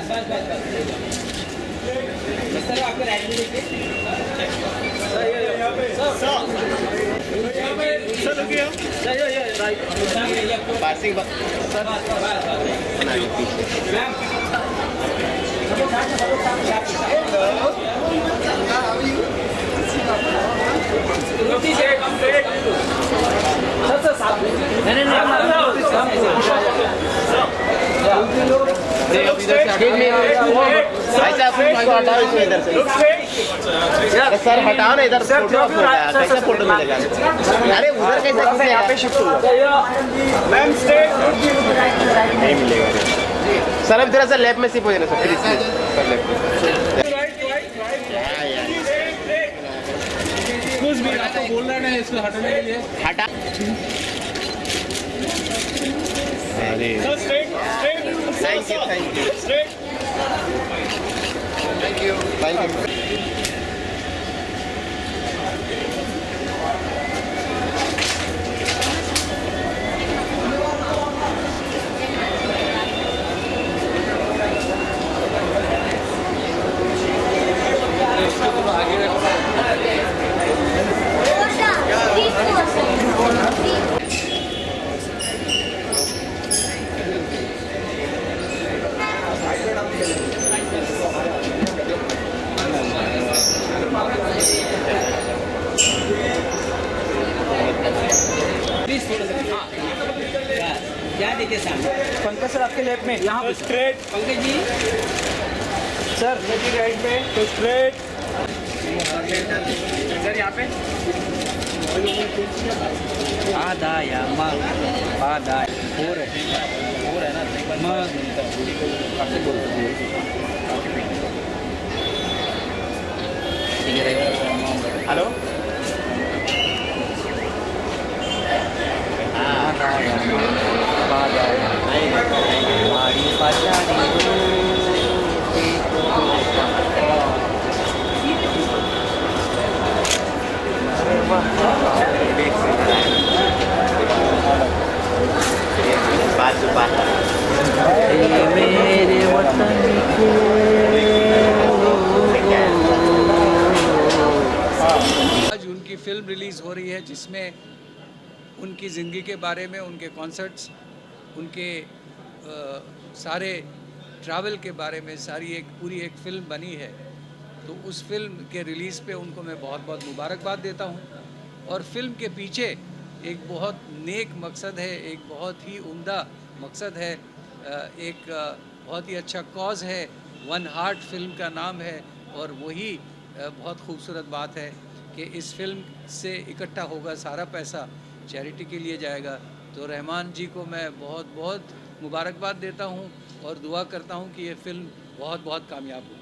Sir आपका right में देखिए सर रुकिए राइट पासिंग सर सर हटाओ ना इधर कैसे फोटो मिलेगा? अरे उधर कैसे यहाँ पे शिफ्ट हुआ नहीं मिलेगा सर। अब थोड़ा सा लेफ्ट में शिफ्ट हो जाना सर प्लीज सर लेफ्ट में। आपको बोल रहे हैं इसको हटाने के लिए हटा। अरे थैंक यू थैंक यू। क्या देखिए सामने पंकज सर आपके लेफ्ट में यहाँ पे straight Pankaj ji sir left right पे तो स्ट्रेट सर यहाँ पे आधा या आधा फोर है ना आपसे बोल हेलो मेरे वतन आज उनकी फिल्म रिलीज़ हो रही है जिसमें उनकी ज़िंदगी के बारे में, उनके कॉन्सर्ट्स, उनके सारे ट्रैवल के बारे में सारी एक पूरी एक फ़िल्म बनी है। तो उस फिल्म के रिलीज़ पे उनको मैं बहुत बहुत मुबारकबाद देता हूँ। और फिल्म के पीछे एक बहुत नेक मकसद है, एक बहुत ही उम्दा मकसद है, एक बहुत ही अच्छा कॉज है। वन हार्ट फिल्म का नाम है और वही बहुत खूबसूरत बात है कि इस फिल्म से इकट्ठा होगा सारा पैसा चैरिटी के लिए जाएगा। तो रहमान जी को मैं बहुत बहुत मुबारकबाद देता हूँ और दुआ करता हूँ कि ये फिल्म बहुत बहुत कामयाब हो।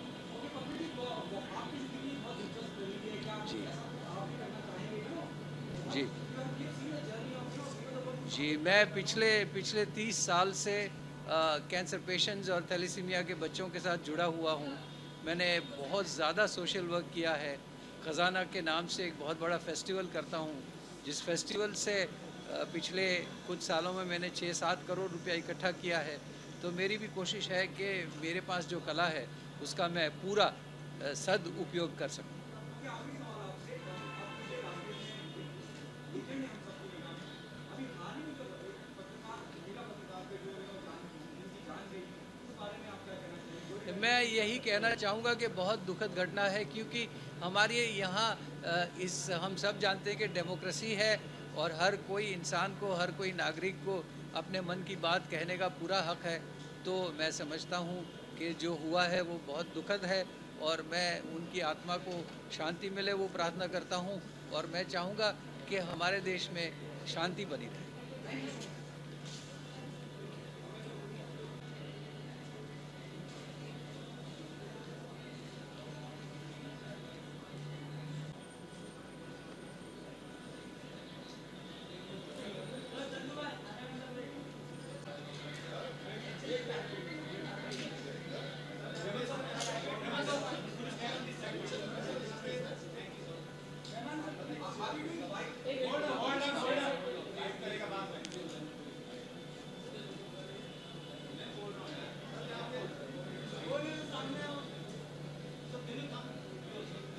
जी जी मैं पिछले 30 साल से कैंसर पेशेंट्स और थैलेसीमिया के बच्चों के साथ जुड़ा हुआ हूँ। मैंने बहुत ज़्यादा सोशल वर्क किया है। ख़जाना के नाम से एक बहुत बड़ा फेस्टिवल करता हूँ, जिस फेस्टिवल से पिछले कुछ सालों में मैंने 6-7 करोड़ रुपया इकट्ठा किया है। तो मेरी भी कोशिश है कि मेरे पास जो कला है उसका मैं पूरा सदुपयोग कर सकूँ। मैं यही कहना चाहूँगा कि बहुत दुखद घटना है, क्योंकि हमारे यहाँ हम सब जानते हैं कि डेमोक्रेसी है और हर कोई इंसान को, हर कोई नागरिक को अपने मन की बात कहने का पूरा हक है। तो मैं समझता हूँ कि जो हुआ है वो बहुत दुखद है और मैं उनकी आत्मा को शांति मिले वो प्रार्थना करता हूँ। और मैं चाहूँगा कि हमारे देश में शांति बनी रहे।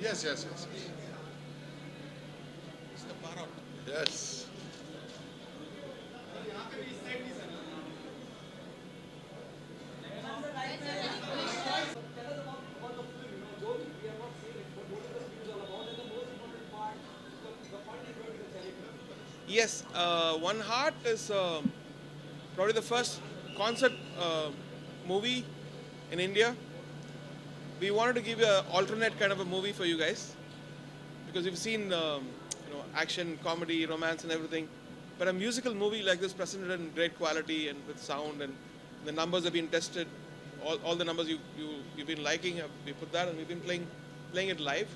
Yes, yes, yes. Yes. Yes, One Heart is probably the first concert movie in India. We wanted to give you an alternate kind of a movie for you guys because we've seen action, comedy, romance, and everything. But a musical movie like this, presented in great quality and with sound, and the numbers have been tested. All the numbers you've been liking, we put that, and we've been playing it live.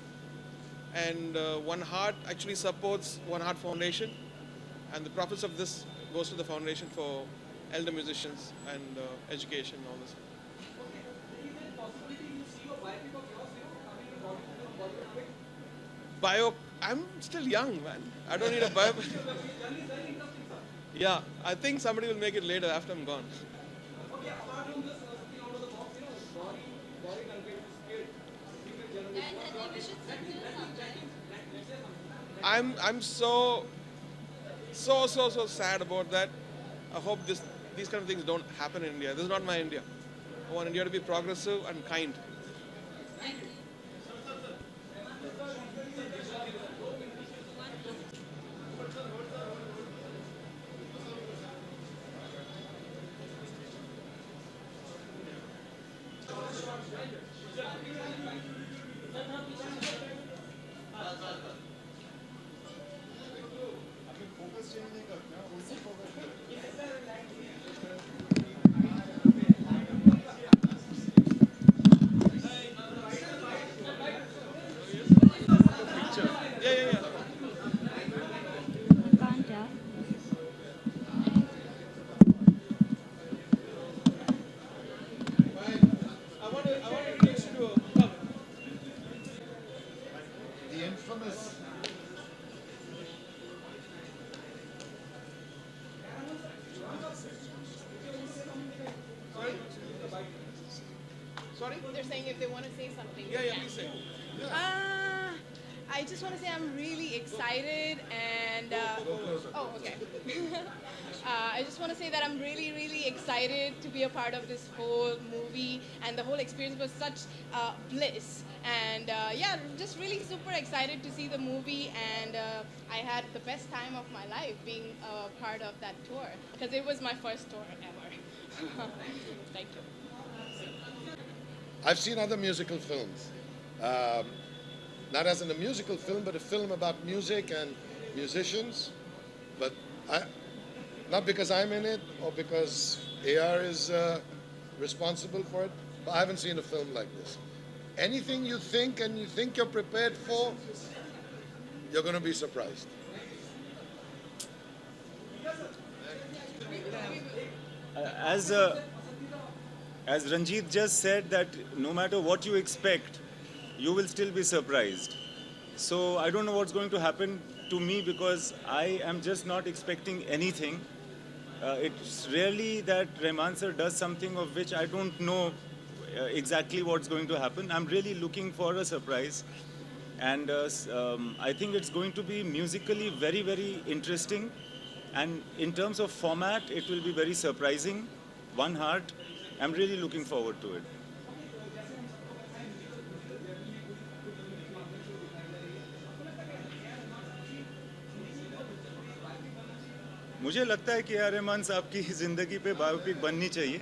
And One Heart actually supports One Heart Foundation, and the profits of this goes to the foundation for elder musicians and education and all this. Bio, I'm still young, man. I don't need a bio. Yeah, I think somebody will make it later after I'm gone. I'm so sad about that. I hope these kind of things don't happen in India. This is not my India. I want India to be progressive and kind. Sorry? They're saying if they want to say something. Yeah, please say. I just want to say I'm really excited and okay. I just want to say that I'm really, really excited to be a part of this whole movie, and the whole experience was such bliss. And yeah, just really super excited to see the movie, and I had the best time of my life being a part of that tour because it was my first tour ever. Thank you. I've seen other musical films. Not as in a musical film, but a film about music and musicians. But not because I'm in it or because AR is responsible for it, but I haven't seen a film like this. Anything you think and you think you're prepared for, you're going to be surprised. As Ranjit just said, that no matter what you expect, you will still be surprised. So I don't know what's going to happen to me because I am just not expecting anything. It's rarely that Rahman sir does something of which I don't know exactly what's going to happen. I'm really looking for a surprise. And I think it's going to be musically very, very interesting. And in terms of format, it will be very surprising. One Heart. I'm really looking forward to it. मुझे लगता है कि A R Rahman साहब की ज़िंदगी पे biopic बननी चाहिए,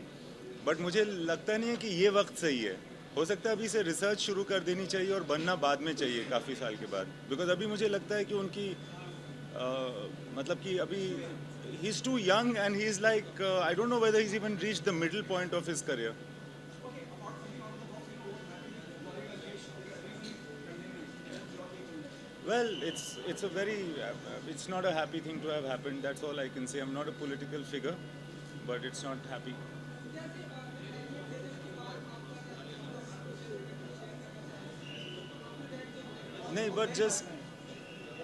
बट मुझे लगता नहीं है कि ये वक्त सही है. हो सकता है अभी से रिसर्च शुरू कर देनी चाहिए और बनना बाद में चाहिए, काफ़ी साल के बाद. बिकॉज अभी मुझे लगता है कि उनकी मतलब कि अभी he is too young and he is like I don't know whether he's even reached the middle point of his career. Well, it's a very it's not a happy thing to have happened. That's all I can say. I'm not a political figure, but it's not happy. No, but just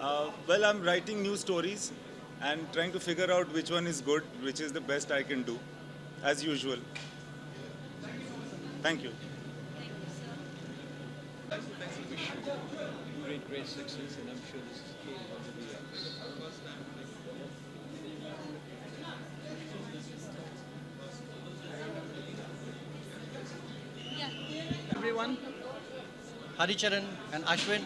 well, I'm writing new stories and trying to figure out which one is good, which is the best I can do, as usual. Thank you. wish you great success, and I'm sure this is going to be Everyone, Hari Charan and Ashwin.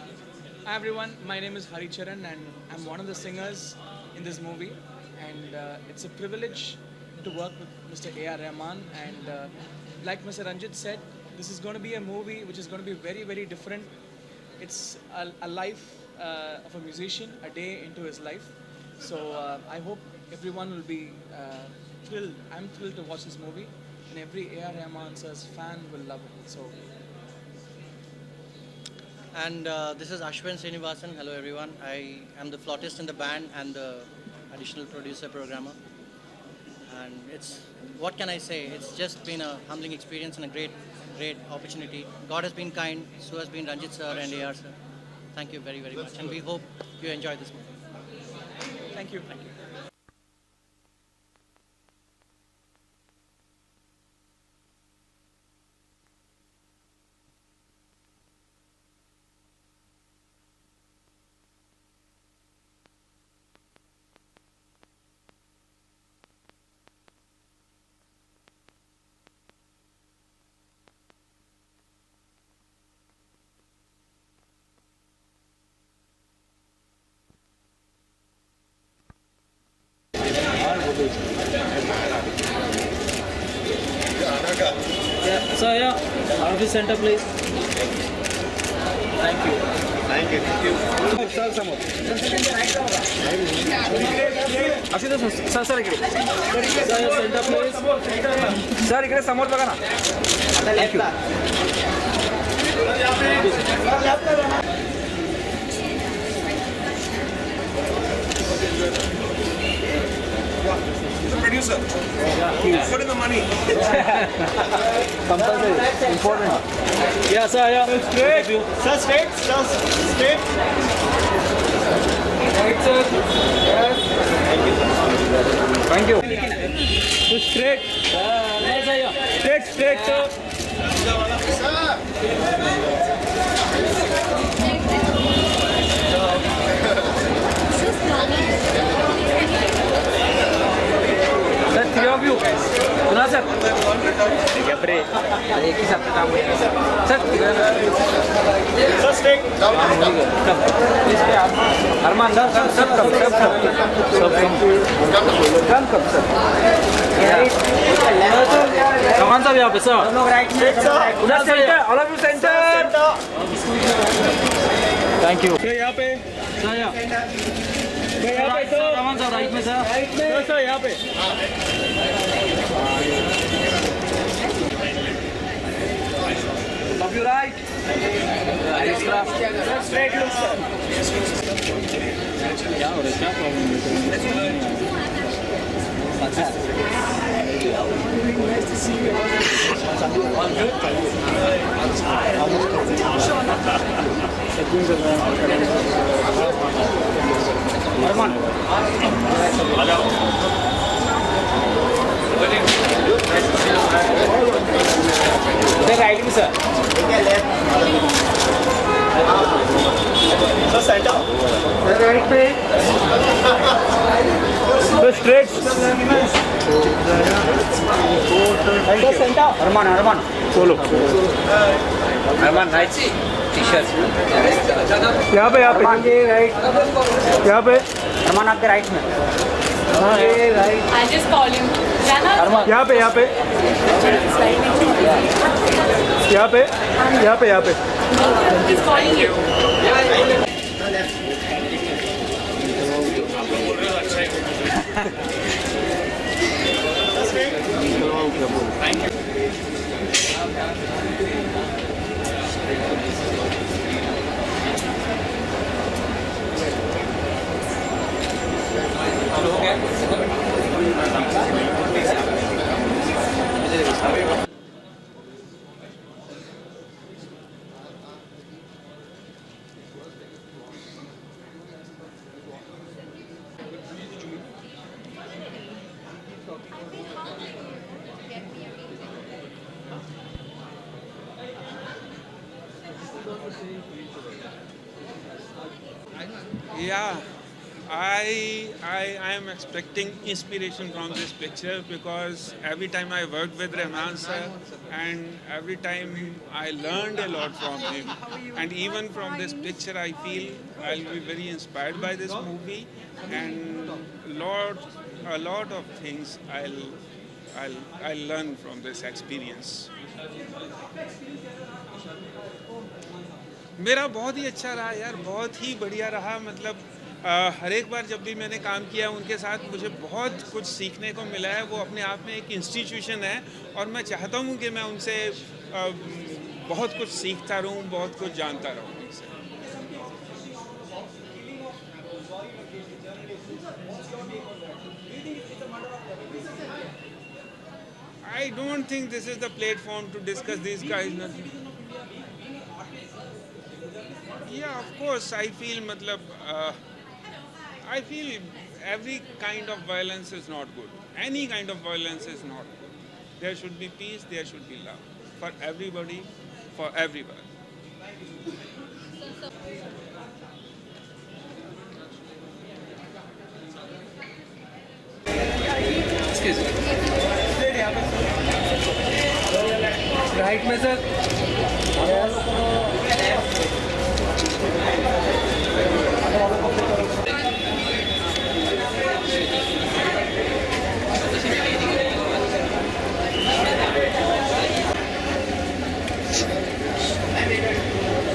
hi everyone. My name is Hari Charan, and I'm one of the singers in this movie. And it's a privilege to work with Mr. A.R. Rahman. And like Mr. Ranjit said, this is going to be a movie which is going to be very, very different. It's a life of a musician, a day into his life. So I hope everyone will be thrilled. I'm thrilled to watch this movie, and every A.R. Rahman sir's fan will love it. So. And this is Ashwin Srinivasan. Hello everyone. I am the flautist in the band and the additional producer programmer. And what can I say? It's just been a humbling experience and a great opportunity. God has been kind, so has been Ranjit sir and AR sir. Thank you very, very much. And we hope you enjoy this movie. Thank you. Yeah, so yeah, office center please. Thank you. Sir इकडे Center please. Sir इकडे समोर बघा ना Thank you. Producer, put in the money. Compulsory. Important. Yeah, sir. Yeah. Straight. Sir, straight. Sir, straight. Right, sir. Yes. Thank you. Straight. Straight, sir. Sir, three of you. Suna, sir. एक ही साथ काम हो sir Straight. अरमान sir कमान साहब यहाँ पे sir उधर centre all of you centre thank you यहाँ पे सर यहाँ पे सर कमान साहब राइट में सर यहाँ पे Love you right. Straight look, sir. क्या हो रहा है? क्या राइट में सर Center. राइट पे स्ट्रेट सेंटर अरमान सोलो अरमान राइट टी-शर्ट यहाँ पे राइट यहाँ पे अरमान आपके राइट में right I just call him. Jana? यहाँ पे यहाँ पे He's calling you. Yeah, I am expecting inspiration from this picture because every time I worked with Rahman sir and every time I learned a lot from him, and even from this picture I feel I'll be very inspired by this movie, and a lot of things I'll learn from this experience. मेरा बहुत ही अच्छा रहा यार, बहुत ही बढ़िया रहा। मतलब हर एक बार जब भी मैंने काम किया उनके साथ मुझे बहुत कुछ सीखने को मिला है। वो अपने आप में एक इंस्टीट्यूशन है और मैं चाहता हूँ कि मैं उनसे बहुत कुछ सीखता रहूँ, बहुत कुछ जानता रहूँ उनसे। I don't think this is the platform to discuss these guys. Yeah, of course. I feel every kind of violence is not good. Any kind of violence is not good. There should be peace. There should be love for everybody, for everyone. Excuse me. Right में sir.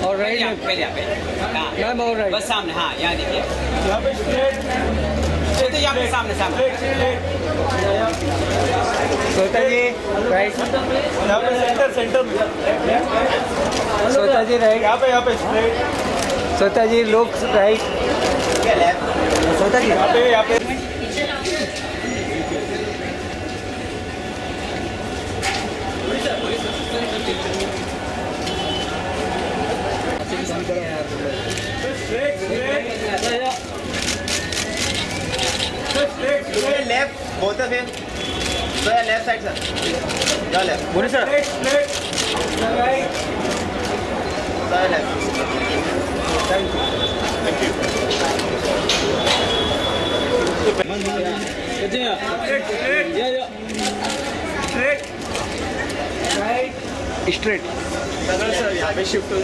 All right. Ma'am all right. बस सामने, हाँ यहाँ देखिए। यहाँ पे straight. यहाँ पे सामने सामने। श्वेता जी राइट। यहाँ पे सेंटर। श्वेता जी राइट। यहाँ पे स्ट्रेट। श्वेता जी लोग राइट। श्वेता जी यहाँ पे Left, both of you. So left side, sir. Go left. बोले sir. right. So left. Thank you. Straight. Right. Straight. Sir, यहाँ पे shift हो.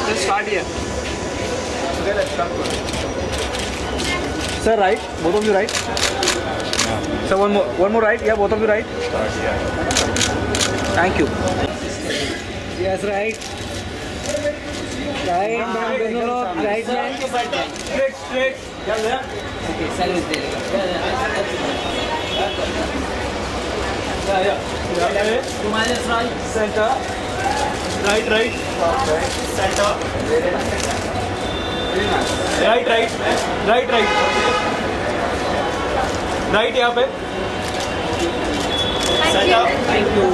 Just start here. Okay, let's start. Sir right. Both of you right. Sir one more right. Yeah, both of you right. Thank you. Yes right. Right man, दोनों लोग right man. Straight. Okay, salute दे तुम्हारे right. Center. Right. Center. Right. Right यहाँ पे. Center. Thank you.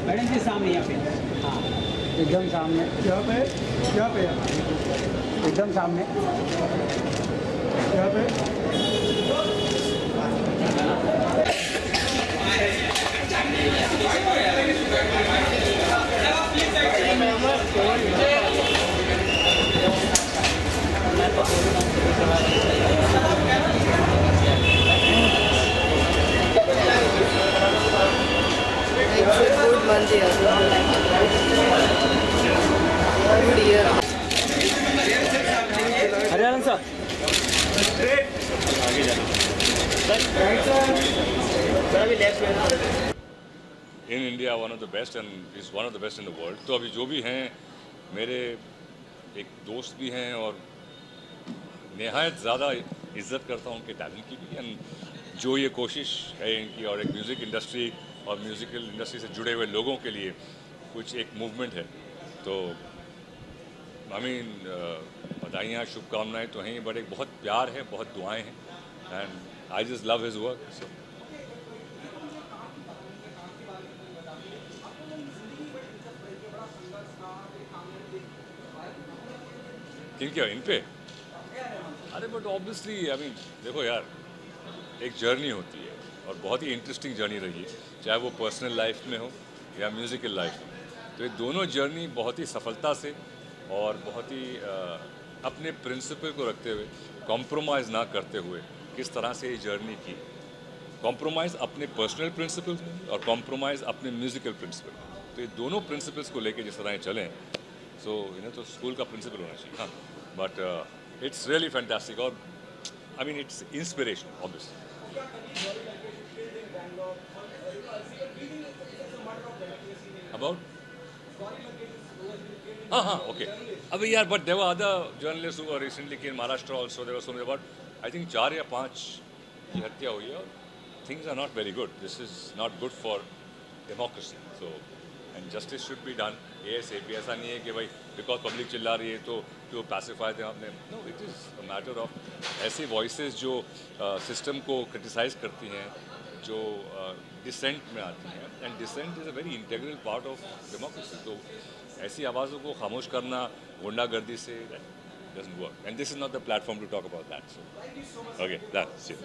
Madam जी सामने यहाँ पे. हाँ. एकदम सामने. यहाँ पे. एकदम सामने. यहाँ पे. Haryana sir. In India one of the best and is one of the best in the world. तो अभी जो भी हैं मेरे एक दोस्त भी हैं और नहायत ज़्यादा इज्जत करता हूँ उनके टैलेंट की भी, एंड जो ये कोशिश है इनकी और एक म्यूज़िक इंडस्ट्री और म्यूज़िकल इंडस्ट्री से जुड़े हुए लोगों के लिए कुछ एक मूवमेंट है, तो आई मीन बधाइयाँ शुभकामनाएं तो हैं, बट एक बहुत प्यार है, बहुत दुआएं हैं, and I just love his work. सो किन क्या इन पे? अरे बट ऑब्वियसली आई मीन देखो यार, एक जर्नी होती है और बहुत ही इंटरेस्टिंग जर्नी रही है, चाहे वो पर्सनल लाइफ में हो या म्यूज़िकल लाइफ में। तो ये दोनों जर्नी बहुत ही सफलता से और बहुत ही अपने प्रिंसिपल को रखते हुए, कॉम्प्रोमाइज़ ना करते हुए किस तरह से ये जर्नी की। कॉम्प्रोमाइज़ अपने पर्सनल प्रिंसिपल्स में और कॉम्प्रोमाइज़ अपने म्यूज़िकल प्रिंसिपल में। तो ये दोनों प्रिंसिपल्स को लेके जिस तरह ये चलें, सो इन्हें तो स्कूल का प्रिंसिपल होना चाहिए। हाँ, बट इट्स रियली फैंटास्टिक और I mean it's inspirational obviously. About? Okay. Yeah, but there were other journalists who were recently in Maharashtra also. There was something about, I think 4 या 5 की हत्या हुई है और things are not very good. This is not good for democracy. So, and justice should be done ASAP. ऐसा नहीं है कि भाई because public चिल्ला रही है तो जो pacify थे आपने. No, it is a matter of ऐसी voices जो system को criticize करती हैं, जो डिसेंट में आती हैं, and dissent is a very integral part of democracy. तो ऐसी आवाज़ों को खामोश करना गुंडागर्दी से doesn't work, and this is not the platform to talk about that. So okay, that's it.